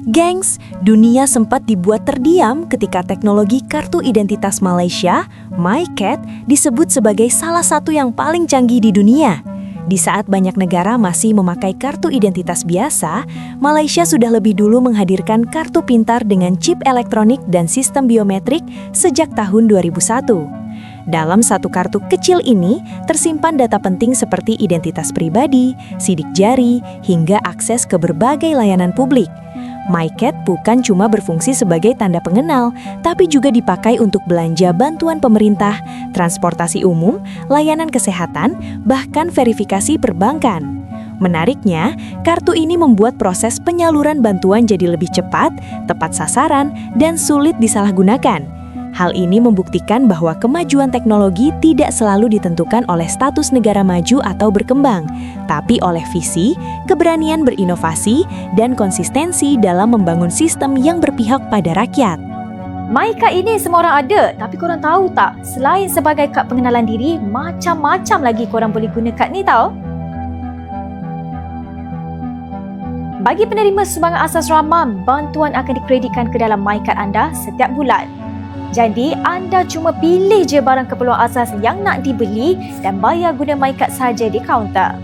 Gengs, dunia sempat dibuat terdiam ketika teknologi kartu identitas Malaysia, MyCat, disebut sebagai salah satu yang paling canggih di dunia. Di saat banyak negara masih memakai kartu identitas biasa, Malaysia sudah lebih dulu menghadirkan kartu pintar dengan chip elektronik dan sistem biometrik sejak tahun 2001. Dalam satu kartu kecil ini, tersimpan data penting seperti identitas pribadi, sidik jari, hingga akses ke berbagai layanan publik. MyCat bukan cuma berfungsi sebagai tanda pengenal, tapi juga dipakai untuk belanja bantuan pemerintah, transportasi umum, layanan kesehatan, bahkan verifikasi perbankan. Menariknya, kartu ini membuat proses penyaluran bantuan jadi lebih cepat, tepat sasaran, dan sulit disalahgunakan. Hal ini membuktikan bahwa kemajuan teknologi tidak selalu ditentukan oleh status negara maju atau berkembang, tapi oleh visi, keberanian berinovasi, dan konsistensi dalam membangun sistem yang berpihak pada rakyat. MyCat ini semua orang ada, tapi korang tahu tak, selain sebagai kad pengenalan diri, macam-macam lagi korang boleh guna kad ni tau. Bagi penerima sumbangan asas ramah, bantuan akan dikreditkan ke dalam MyCat anda setiap bulan. Jadi, anda cuma pilih je barang keperluan asas yang nak dibeli dan bayar guna MyCat sahaja di kaunter.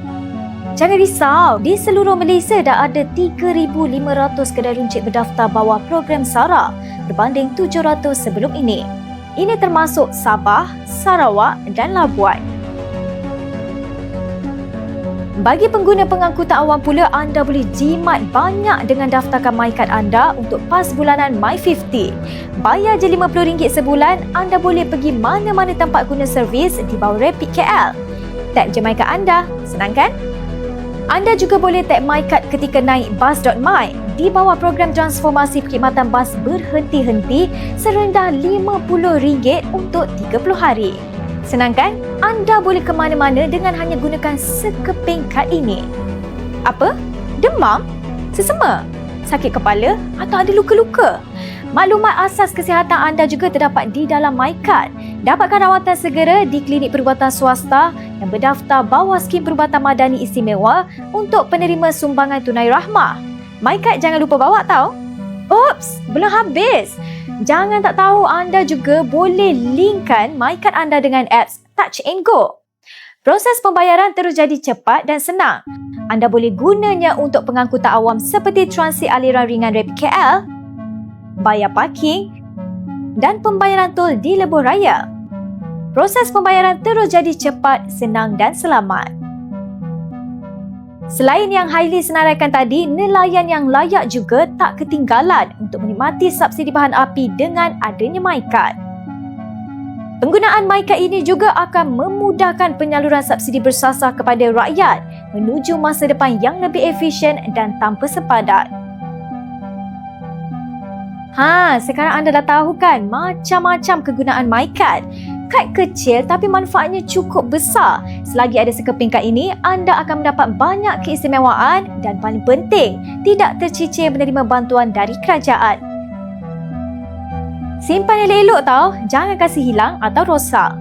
Jangan risau, di seluruh Malaysia dah ada 3,500 kedai runcit berdaftar bawah program SARA berbanding 700 sebelum ini. Ini termasuk Sabah, Sarawak dan Labuan. Bagi pengguna pengangkutan awam pula, anda boleh jimat banyak dengan daftarkan MyCat anda untuk pas bulanan My50. Bayar je RM50 sebulan, anda boleh pergi mana-mana tempat guna servis di bawah Rapid KL. Tap je MyCat anda, senang kan? Anda juga boleh tap MyCat ketika naik bas.my di bawah program transformasi perkhidmatan bas berhenti-henti serendah RM50 untuk 30 hari. Senang kan? Anda boleh ke mana-mana dengan hanya gunakan sekeping kad ini. Apa? Demam? Sesama? Sakit kepala? Atau ada luka-luka? Maklumat asas kesihatan anda juga terdapat di dalam MyCat. Dapatkan rawatan segera di klinik perubatan swasta yang berdaftar bawah skim perubatan madani istimewa untuk penerima sumbangan tunai rahmah. MyCat jangan lupa bawa tau. Oops, belum habis. Jangan tak tahu anda juga boleh linkkan MyCat anda dengan apps Touch and Go. Proses pembayaran terus jadi cepat dan senang. Anda boleh gunanya untuk pengangkutan awam seperti transit aliran ringan Rapid KL, bayar parking dan pembayaran tol di lebuh raya. Proses pembayaran terus jadi cepat, senang dan selamat. Selain yang highly senaraikan tadi, nelayan yang layak juga tak ketinggalan untuk menikmati subsidi bahan api dengan adanya MyCat. Penggunaan MyCat ini juga akan memudahkan penyaluran subsidi bersasar kepada rakyat menuju masa depan yang lebih efisien dan tanpa sepadan. Sekarang anda dah tahu kan macam-macam kegunaan MyCat. Kad kecil tapi manfaatnya cukup besar. Selagi ada sekeping kad ini, anda akan mendapat banyak keistimewaan dan paling penting, tidak tercicir menerima bantuan dari kerajaan. Simpan elok-elok tau, jangan kasih hilang atau rosak.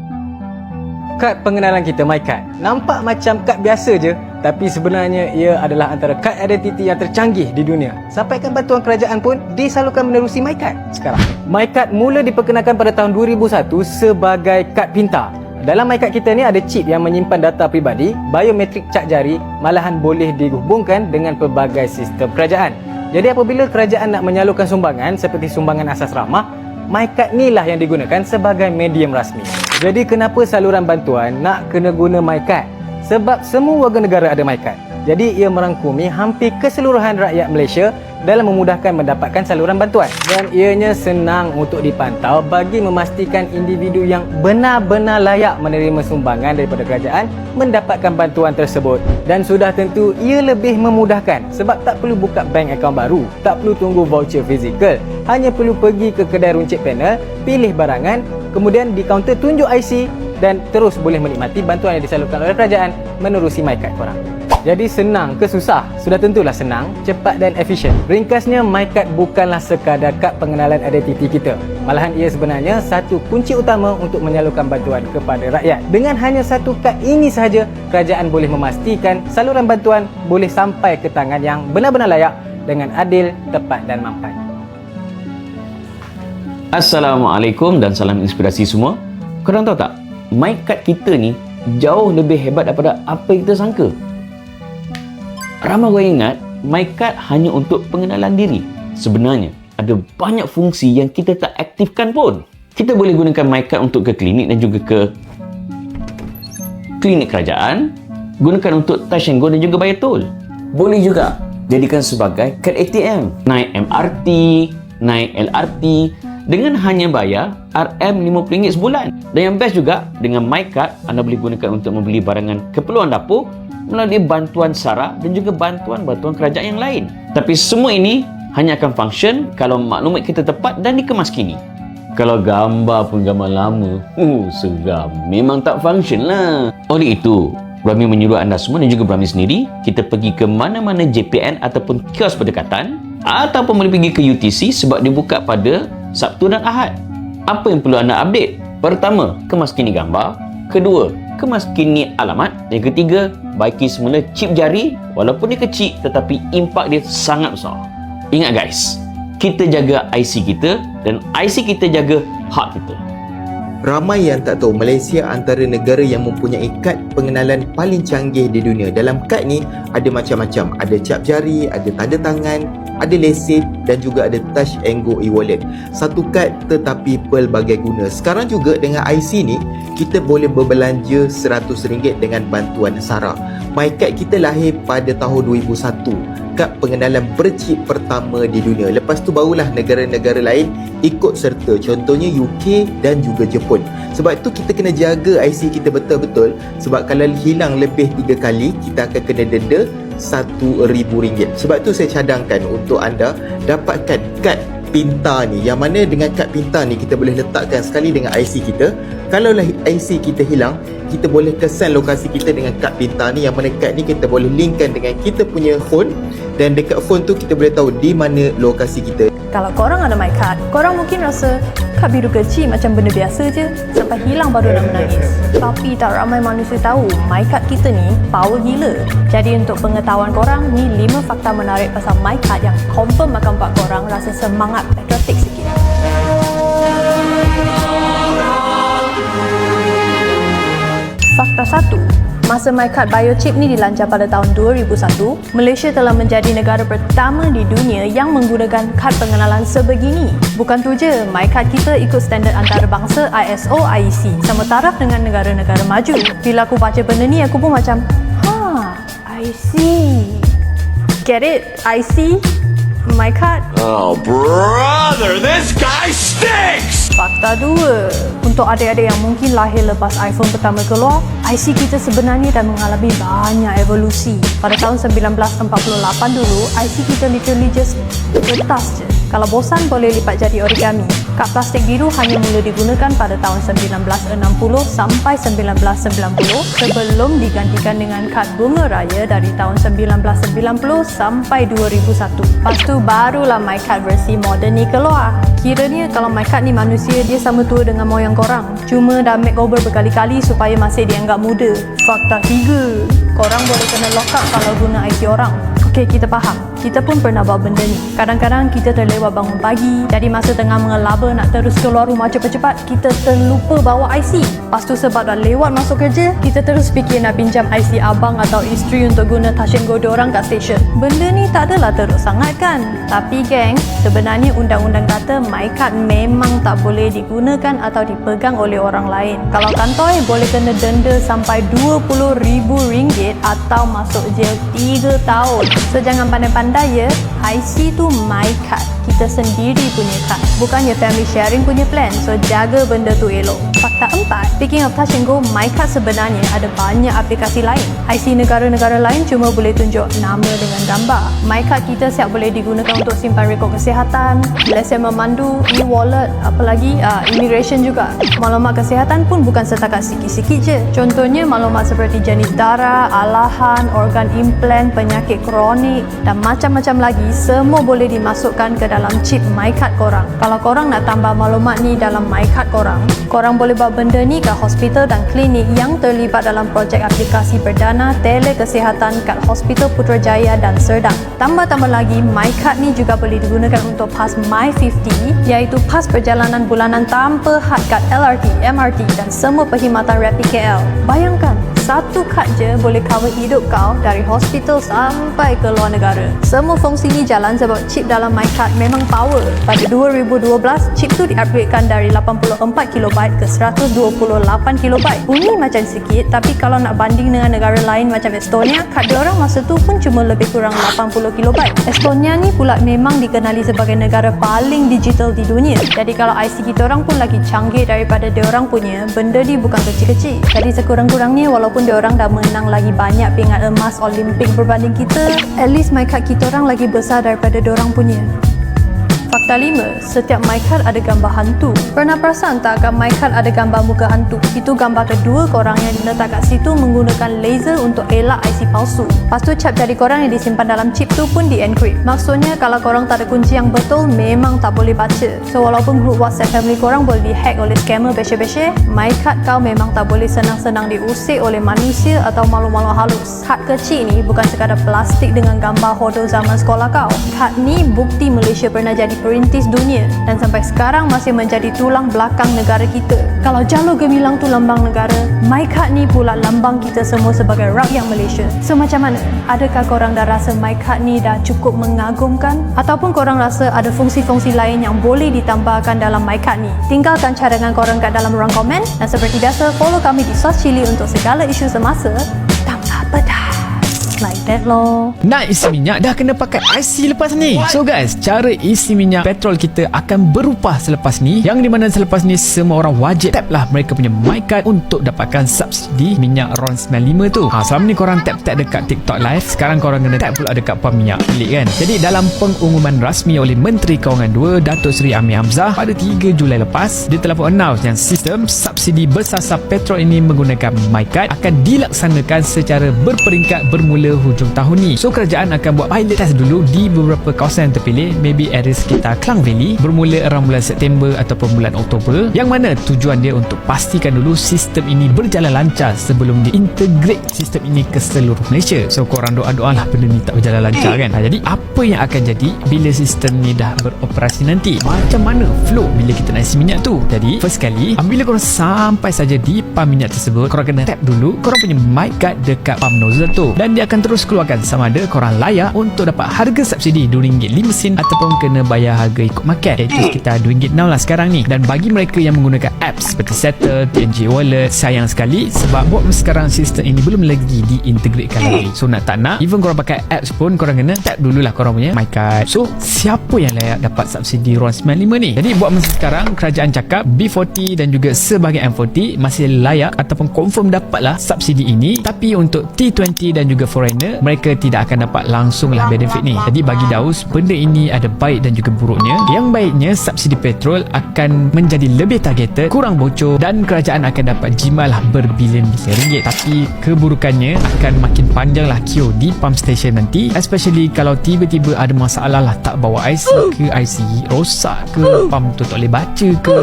Kad pengenalan kita MyCat nampak macam kad biasa je, tapi sebenarnya ia adalah antara kad identiti yang tercanggih di dunia. Sampaikan bantuan kerajaan pun disalurkan menerusi MyCat sekarang. MyCat mula diperkenalkan pada tahun 2001 sebagai kad pintar. Dalam MyCat kita ni ada chip yang menyimpan data pribadi, biometrik cap jari, malahan boleh dihubungkan dengan pelbagai sistem kerajaan. Jadi apabila kerajaan nak menyalurkan sumbangan seperti sumbangan asas ramah, MyCat ni lah yang digunakan sebagai medium rasmi. Jadi kenapa saluran bantuan nak kena guna MyCat? Sebab semua warga negara ada MyCat. Jadi ia merangkumi hampir keseluruhan rakyat Malaysia dalam memudahkan mendapatkan saluran bantuan. Dan ianya senang untuk dipantau bagi memastikan individu yang benar-benar layak menerima sumbangan daripada kerajaan mendapatkan bantuan tersebut. Dan sudah tentu ia lebih memudahkan sebab tak perlu buka bank akaun baru, tak perlu tunggu voucher fizikal. Hanya perlu pergi ke kedai runcit panel, pilih barangan, kemudian di kaunter tunjuk IC dan terus boleh menikmati bantuan yang disalurkan oleh kerajaan menerusi MyCat korang. Jadi senang ke susah? Sudah tentulah senang, cepat dan efisien. Ringkasnya, MyCat bukanlah sekadar kad pengenalan identiti kita. Malahan ia sebenarnya satu kunci utama untuk menyalurkan bantuan kepada rakyat. Dengan hanya satu kad ini sahaja, kerajaan boleh memastikan saluran bantuan boleh sampai ke tangan yang benar-benar layak dengan adil, tepat dan mampan. Assalamualaikum dan salam inspirasi semua. Korang tahu tak, MyCard kita ni jauh lebih hebat daripada apa yang kita sangka. Ramai orang ingat MyCard hanya untuk pengenalan diri. Sebenarnya ada banyak fungsi yang kita tak aktifkan pun. Kita boleh gunakan MyCard untuk ke klinik dan juga ke klinik kerajaan, gunakan untuk touch and go dan juga bayar tol. Boleh juga jadikan sebagai kad ATM, naik MRT, naik LRT dengan hanya bayar RM50 sebulan. Dan yang best juga, dengan MyCard anda boleh gunakan untuk membeli barangan keperluan dapur melalui bantuan SARA dan juga bantuan-bantuan kerajaan yang lain. Tapi semua ini hanya akan function kalau maklumat kita tepat dan dikemas kini. Kalau gambar pun gambar lama, seram, memang tak function lah. Oleh itu, Brahmi menyuruh anda semua dan juga Brahmi sendiri, kita pergi ke mana-mana JPN ataupun kios berdekatan, ataupun boleh pergi ke UTC sebab dibuka pada Sabtu dan Ahad. Apa yang perlu anda update? Pertama, kemaskini gambar. Kedua, kemaskini alamat. Yang ketiga, baiki semula chip jari. Walaupun dia kecil, tetapi impak dia sangat besar. Ingat guys, kita jaga IC kita dan IC kita jaga hak kita. Ramai yang tak tahu Malaysia antara negara yang mempunyai kad pengenalan paling canggih di dunia. Dalam kad ni ada macam-macam. Ada cap jari, ada tanda tangan, ada lesen dan juga ada touch and go e-wallet. Satu kad tetapi pelbagai guna. Sekarang juga dengan IC ni kita boleh berbelanja RM100 dengan bantuan SARA. MyCard kita lahir pada tahun 2001. Kad pengenalan berchip pertama di dunia. Lepas tu barulah negara-negara lain ikut serta. Contohnya UK dan juga Jepun. Sebab tu kita kena jaga IC kita betul-betul. Sebab kalau hilang lebih 3 kali, kita akan kena denda RM1,000. Sebab tu saya cadangkan untuk anda dapatkan kad pintar ni. Yang mana dengan kad pintar ni kita boleh letakkan sekali dengan IC kita. Kalau IC kita hilang, kita boleh kesan lokasi kita dengan kad pintar ni. Yang mana kad ni kita boleh linkkan dengan kita punya phone. Dan dekat phone tu kita boleh tahu di mana lokasi kita. Kalau korang ada MyCard, korang mungkin rasa kad biru kecil macam benda biasa je, sampai hilang baru nak menangis. Tapi tak ramai manusia tahu MyCard kita ni power gila. Jadi untuk pengetahuan korang, ni 5 fakta menarik pasal MyCard yang confirm akan buat korang rasa semangat patriotik sikit. Fakta 1. Masa MyCard Biochip ni dilancar pada tahun 2001, Malaysia telah menjadi negara pertama di dunia yang menggunakan kad pengenalan sebegini. Bukan tu je, MyCard kita ikut standard antarabangsa ISO IEC, sama taraf dengan negara-negara maju. Bila aku baca benda ni, aku pun macam, I see. Get it? I see? MyCard. Oh, brother, this guy stinks! Fakta 2. Untuk adik-adik yang mungkin lahir lepas iPhone pertama keluar, IC kita sebenarnya dah mengalami banyak evolusi. Pada tahun 1948 dulu, IC kita literally just kertas je. Kalau bosan boleh lipat jadi origami. Kad plastik biru hanya mula digunakan pada tahun 1960 sampai 1990 sebelum digantikan dengan kad bunga raya dari tahun 1990 sampai 2001. Lepas tu barulah MyCard versi moden ni keluar. Kiranya kalau MyCard ni manusia, dia sama tua dengan moyang korang. Cuma dah makeover berkali-kali supaya masih dianggap muda. Fakta 3. Korang boleh kena lock up kalau guna IC orang. Okey, kita faham. Kita pun pernah buat benda ni. Kadang-kadang kita terlewat bangun pagi. Jadi masa tengah mengelaba nak terus keluar rumah cepat-cepat, kita terlupa bawa IC. Lepas tu sebab dah lewat masuk kerja, kita terus fikir nak pinjam IC abang atau isteri untuk guna touch and go diorang kat stesen. Benda ni tak adalah teruk sangat kan? Tapi geng, sebenarnya undang-undang kata MyCard memang tak boleh digunakan atau dipegang oleh orang lain. Kalau kantoi, boleh kena denda sampai RM20,000 atau masuk jail 3 tahun. So jangan pandai-pandai ya, IC tu MyCard, kita sendiri punya kad, bukannya family sharing punya plan. So jaga benda tu elok. Fakta 4. Speaking of touch and go, MyCard sebenarnya ada banyak aplikasi lain. IC negara-negara lain cuma boleh tunjuk nama dengan gambar. MyCard kita siap boleh digunakan untuk simpan rekod kesihatan, lesen memandu, e-wallet, apalagi immigration juga. Maklumat kesihatan pun bukan setakat sikit-sikit je. Contohnya maklumat seperti jenis darah, alahan, organ implant, penyakit kronik dan macam-macam lagi ni semua boleh dimasukkan ke dalam chip MyCard korang. Kalau korang nak tambah maklumat ni dalam MyCard korang boleh bawa benda ni ke hospital dan klinik yang terlibat dalam projek aplikasi perdana telekesihatan kat Hospital Putrajaya dan Serdang. Tambah-tambah lagi, MyCard ni juga boleh digunakan untuk PAS My50, iaitu PAS perjalanan bulanan tanpa had kad LRT, MRT dan semua perkhidmatan Rapid KL. Bayangkan, satu kad je boleh cover hidup kau dari hospital sampai ke luar negara. Semua fungsi ni jalan sebab chip dalam MyCard memang power. Pada 2012, chip tu di-upgradekan dari 84KB ke 128KB. Bunyi macam sikit, tapi kalau nak banding dengan negara lain macam Estonia, kad diorang masa tu pun cuma lebih kurang 80KB. Estonia ni pula memang dikenali sebagai negara paling digital di dunia. Jadi kalau IC kita orang pun lagi canggih daripada diorang punya, benda ni bukan kecil-kecil. Jadi sekurang-kurangnya walaupun diorang dah menang lagi banyak pingat emas Olimpik berbanding kita, at least MyCard kita orang lagi besar daripada diorang punya. Fakta 5, setiap MyCard ada gambar hantu. Pernah perasan tak kat MyCard ada gambar muka hantu? Itu gambar kedua korang yang diletak kat situ menggunakan laser untuk elak IC palsu. Lepas tu cap jari korang yang disimpan dalam chip tu pun di-encrypt. Maksudnya kalau korang tak ada kunci yang betul, memang tak boleh baca. So walaupun grup WhatsApp family korang boleh dihack oleh scammer beshe-beshe, MyCard kau memang tak boleh senang-senang diusik oleh manusia atau malu-malu halus. Kad kecil ni bukan sekadar plastik dengan gambar hodo zaman sekolah kau. Kad ni bukti Malaysia pernah jadi perintis dunia dan sampai sekarang masih menjadi tulang belakang negara kita. Kalau jalur gemilang tu lambang negara, MyCard ni pula lambang kita semua sebagai rakyat Malaysia. So macam mana? Adakah korang dah rasa MyCard ni dah cukup mengagumkan? Ataupun korang rasa ada fungsi-fungsi lain yang boleh ditambahkan dalam MyCard ni? Tinggalkan cadangan korang kat dalam ruang komen dan seperti biasa follow kami di Sos Chili untuk segala isu semasa tanpa pedas. Like that loh. Nak isi minyak dah kena pakai IC lepas ni. So guys, cara isi minyak petrol kita akan berubah selepas ni, yang di mana selepas ni semua orang wajib tap lah mereka punya MyCard untuk dapatkan subsidi minyak RON95 tu. Selama ni korang tap-tap dekat TikTok live, sekarang korang kena tap pula dekat pam minyak. Pelik kan? Jadi dalam pengumuman rasmi oleh Menteri Kewangan 2 Datuk Seri Amir Hamzah pada 3 Julai lepas, dia telah pun announce yang sistem subsidi bersasar petrol ini menggunakan MyCard akan dilaksanakan secara berperingkat bermula hujung tahun ni. So kerajaan akan buat pilot test dulu di beberapa kawasan yang terpilih, maybe area sekitar Klang Valley, bermula around bulan September ataupun bulan Oktober, yang mana tujuan dia untuk pastikan dulu sistem ini berjalan lancar sebelum diintegrate sistem ini ke seluruh Malaysia. So korang doa-doa lah benda ni tak berjalan lancar kan. Jadi apa yang akan jadi bila sistem ni dah beroperasi nanti? Macam mana flow bila kita nak isi minyak tu? Jadi first kali, bila korang sampai saja di pam minyak tersebut, korang kena tap dulu korang punya MyCard dekat pam nozzle tu, dan dia akan terus keluarkan sama ada korang layak untuk dapat harga subsidi RM2.5 sen ataupun kena bayar harga ikut market, iaitu sekitar RM2 lah sekarang ni. Dan bagi mereka yang menggunakan apps seperti Settle, TNG Wallet, sayang sekali sebab buat sekarang sistem ini belum lagi diintegratekan lagi. So nak tak nak, even korang pakai apps pun korang kena tap dululah korang punya MyCard. So siapa yang layak dapat subsidi RON95 ni? Jadi buat masa sekarang kerajaan cakap B40 dan juga sebahagian M40 masih layak ataupun confirm dapatlah subsidi ini, tapi untuk T20 dan juga foreigner, mereka tidak akan dapat langsung lah benefit ni. Jadi bagi Daus, benda ini ada baik dan juga buruknya. Yang baiknya, subsidi petrol akan menjadi lebih targeted, kurang bocor, dan kerajaan akan dapat jimat lah berbilion-bilion ringgit. Tapi keburukannya akan makin panjang lah queue di pump station nanti, especially kalau tiba-tiba ada masalah lah, tak bawa IC ke, IC rosak ke, pump tu tak boleh baca ke,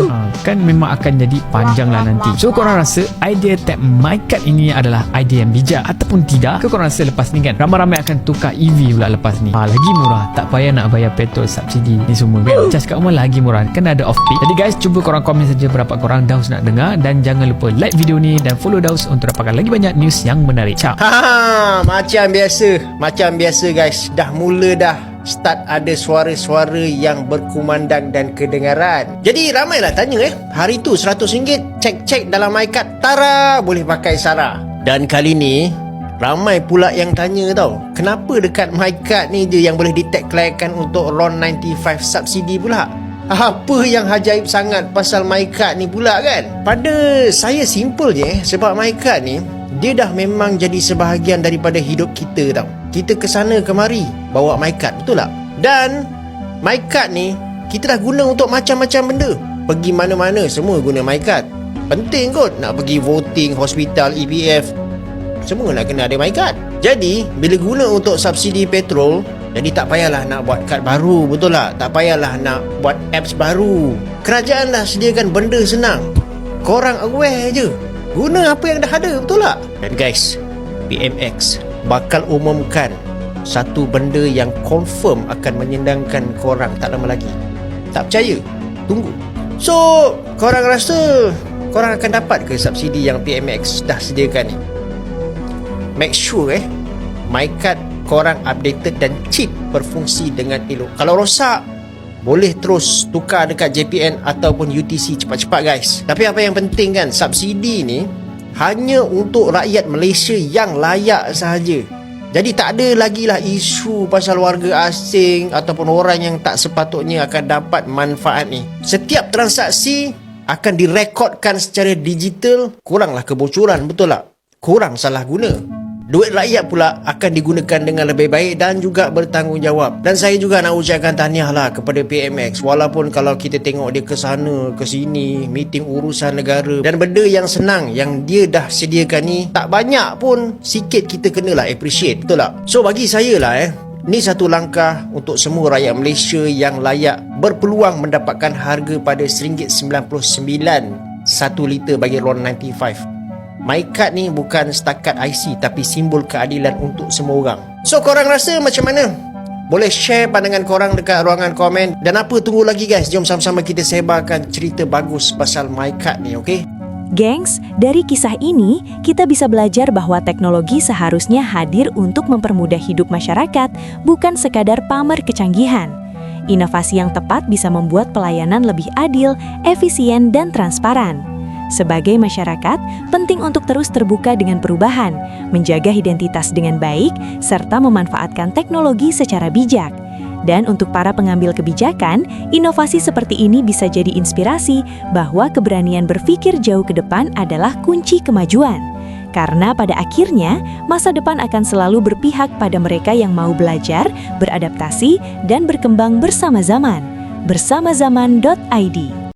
kan memang akan jadi panjang lah nanti. So korang rasa idea tap MyCard ini adalah idea yang bijak ataupun tidak? Ke korang rasa lepas ni kan ramai-ramai akan tukar EV pula lepas ni, lagi murah, tak payah nak bayar petrol subsidi ni semua kan, cas kat rumah lagi murah, kan ada off peak. Jadi guys, cuba korang komen saja pendapat korang Daus nak dengar, dan jangan lupa like video ni dan follow Daus untuk dapatkan lagi banyak news yang menarik. Ciao. Macam biasa guys, dah mula dah start ada suara-suara yang berkumandang dan kedengaran. Jadi ramailah tanya hari tu RM100 cek dalam MyCard, Tara boleh pakai Sarah. Dan kali ni ramai pula yang tanya tau, kenapa dekat MyCard ni je yang boleh detect kelayakan untuk RON95 subsidi pula? Apa yang ajaib sangat pasal MyCard ni pula kan? Pada saya simple je sebab MyCard ni dia dah memang jadi sebahagian daripada hidup kita tau. Kita kesana kemari bawa MyCard, betul tak? Dan MyCard ni kita dah guna untuk macam-macam benda. Pergi mana-mana semua guna MyCard. Penting kot nak pergi voting, hospital, EPF, semua nak kena ada MyCard. Jadi bila guna untuk subsidi petrol, Jadi tak payahlah nak buat kad baru, betul tak? Tak payahlah nak buat apps baru. Kerajaan dah sediakan benda senang. Korang aware je. Guna apa yang dah ada, betul tak? Dan guys, PMX bakal umumkan satu benda yang confirm akan menyenangkan korang tak lama lagi. Tak percaya? Tunggu. So, korang rasa korang akan dapat ke subsidi yang PMX dah sediakan ni? Make sure MyCard korang updated dan chip berfungsi dengan elok. Kalau rosak, boleh terus tukar dekat JPN ataupun UTC cepat-cepat guys. Tapi apa yang penting kan, subsidi ni hanya untuk rakyat Malaysia yang layak sahaja. Jadi tak ada lagi lah isu pasal warga asing ataupun orang yang tak sepatutnya akan dapat manfaat ni. Setiap transaksi akan direkodkan secara digital. Kuranglah kebocoran, betul tak? Kurang salah guna. Duit rakyat pula akan digunakan dengan lebih baik dan juga bertanggungjawab. Dan saya juga nak ucapkan tahniah lah kepada PMX. Walaupun kalau kita tengok dia ke sana, ke sini, meeting urusan negara dan benda yang senang yang dia dah sediakan ni, tak banyak pun, sikit kita kenalah appreciate, betul tak? So bagi saya lah ni satu langkah untuk semua rakyat Malaysia yang layak berpeluang mendapatkan harga pada RM1.99 1 liter bagi RON 95. MyCard ni bukan setakat IC tapi simbol keadilan untuk semua orang. So korang rasa macam mana? Boleh share pandangan korang dekat ruangan komen. Dan apa tunggu lagi guys? Jom sama-sama kita sebarkan cerita bagus pasal MyCard ni, okey? Gengs, dari kisah ini kita bisa belajar bahwa teknologi seharusnya hadir untuk mempermudah hidup masyarakat, bukan sekadar pamer kecanggihan. Inovasi yang tepat bisa membuat pelayanan lebih adil, efisien, dan transparan. Sebagai masyarakat, penting untuk terus terbuka dengan perubahan, menjaga identitas dengan baik, serta memanfaatkan teknologi secara bijak. Dan untuk para pengambil kebijakan, inovasi seperti ini bisa jadi inspirasi bahwa keberanian berpikir jauh ke depan adalah kunci kemajuan. Karena pada akhirnya, masa depan akan selalu berpihak pada mereka yang mau belajar, beradaptasi, dan berkembang bersama zaman. Bersamazaman.id